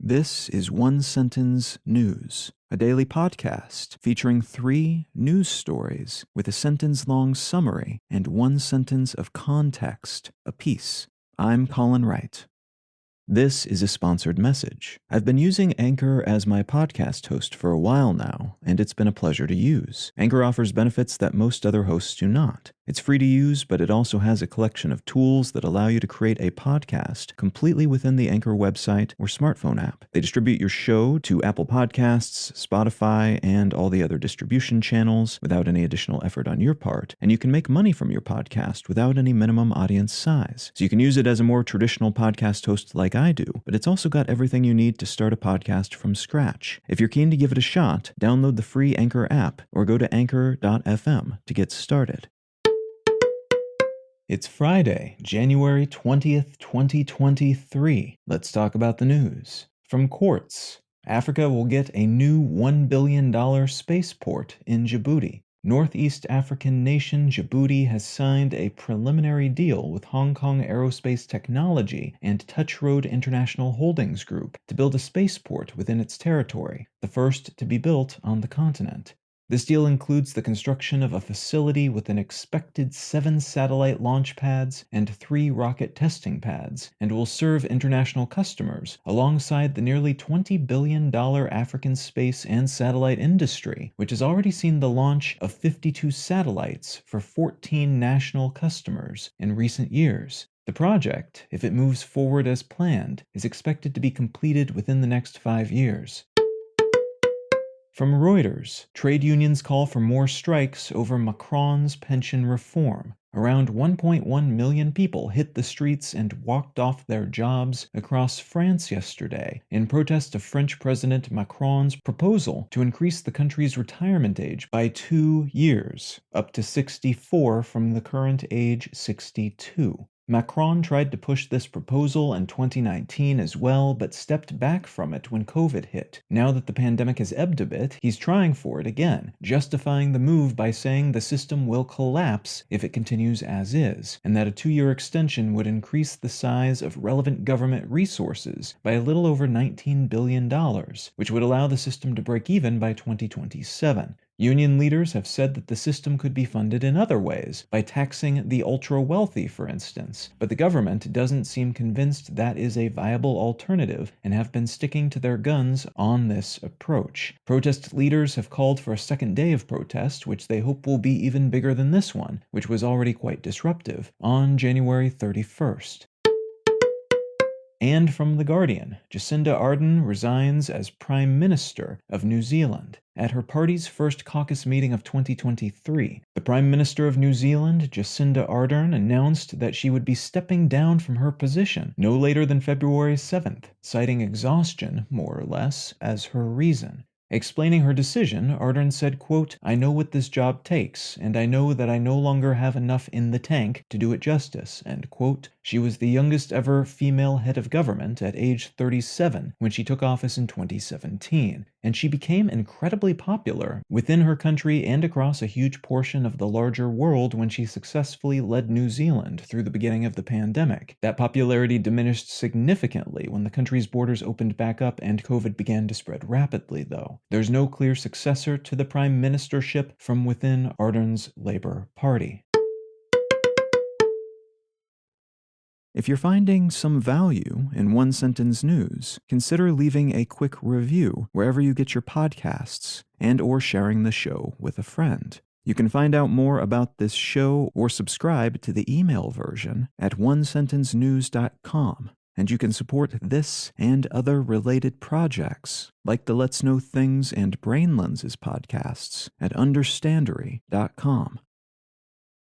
This is One Sentence News, a daily podcast featuring 3 news stories with a sentence-long summary and 1 sentence of context apiece. I'm Colin Wright. This is a sponsored message. I've been using Anchor as my podcast host for a while now, and it's been a pleasure to use. Anchor offers benefits that most other hosts do not. It's free to use, but it also has a collection of tools that allow you to create a podcast completely within the Anchor website or smartphone app. They distribute your show to Apple Podcasts, Spotify, and all the other distribution channels without any additional effort on your part, and you can make money from your podcast without any minimum audience size. So you can use it as a more traditional podcast host like I do, but it's also got everything you need to start a podcast from scratch. If you're keen to give it a shot, download the free Anchor app or go to anchor.fm to get started. It's Friday, January 20th, 2023. Let's talk about the news. From Quartz, Africa will get a new $1 billion spaceport in Djibouti. Northeast African nation Djibouti has signed a preliminary deal with Hong Kong Aerospace Technology and Touch Road International Holdings Group to build a spaceport within its territory, the first to be built on the continent. This deal includes the construction of a facility with an expected 7 satellite launch pads and 3 rocket testing pads, and will serve international customers alongside the nearly $20 billion African space and satellite industry, which has already seen the launch of 52 satellites for 14 national customers in recent years. The project, if it moves forward as planned, is expected to be completed within the next 5 years. From Reuters, trade unions call for more strikes over Macron's pension reform. Around 1.1 million people hit the streets and walked off their jobs across France yesterday in protest of French President Macron's proposal to increase the country's retirement age by 2 years, up to 64 from the current age 62. Macron tried to push this proposal in 2019 as well, but stepped back from it when COVID hit. Now that the pandemic has ebbed a bit, he's trying for it again, justifying the move by saying the system will collapse if it continues as is, and that a 2-year extension would increase the size of relevant government resources by a little over $19 billion, which would allow the system to break even by 2027. Union leaders have said that the system could be funded in other ways, by taxing the ultra-wealthy, for instance, but the government doesn't seem convinced that is a viable alternative and have been sticking to their guns on this approach. Protest leaders have called for a second day of protest, which they hope will be even bigger than this one, which was already quite disruptive, on January 31st. And from The Guardian, Jacinda Ardern resigns as Prime Minister of New Zealand. At her party's first caucus meeting of 2023, the Prime Minister of New Zealand, Jacinda Ardern, announced that she would be stepping down from her position no later than February 7th, citing exhaustion, more or less, as her reason. Explaining her decision, Ardern said, quote, "I know what this job takes, and I know that I no longer have enough in the tank to do it justice," end quote. She was the youngest ever female head of government at age 37 when she took office in 2017, and she became incredibly popular within her country and across a huge portion of the larger world when she successfully led New Zealand through the beginning of the pandemic. That popularity diminished significantly when the country's borders opened back up and COVID began to spread rapidly, though. There's no clear successor to the prime ministership from within Ardern's Labour Party. If you're finding some value in One Sentence News, consider leaving a quick review wherever you get your podcasts and or sharing the show with a friend. You can find out more about this show or subscribe to the email version at onesentencenews.com. And you can support this and other related projects, like the Let's Know Things and Brain Lenses podcasts, at understandery.com.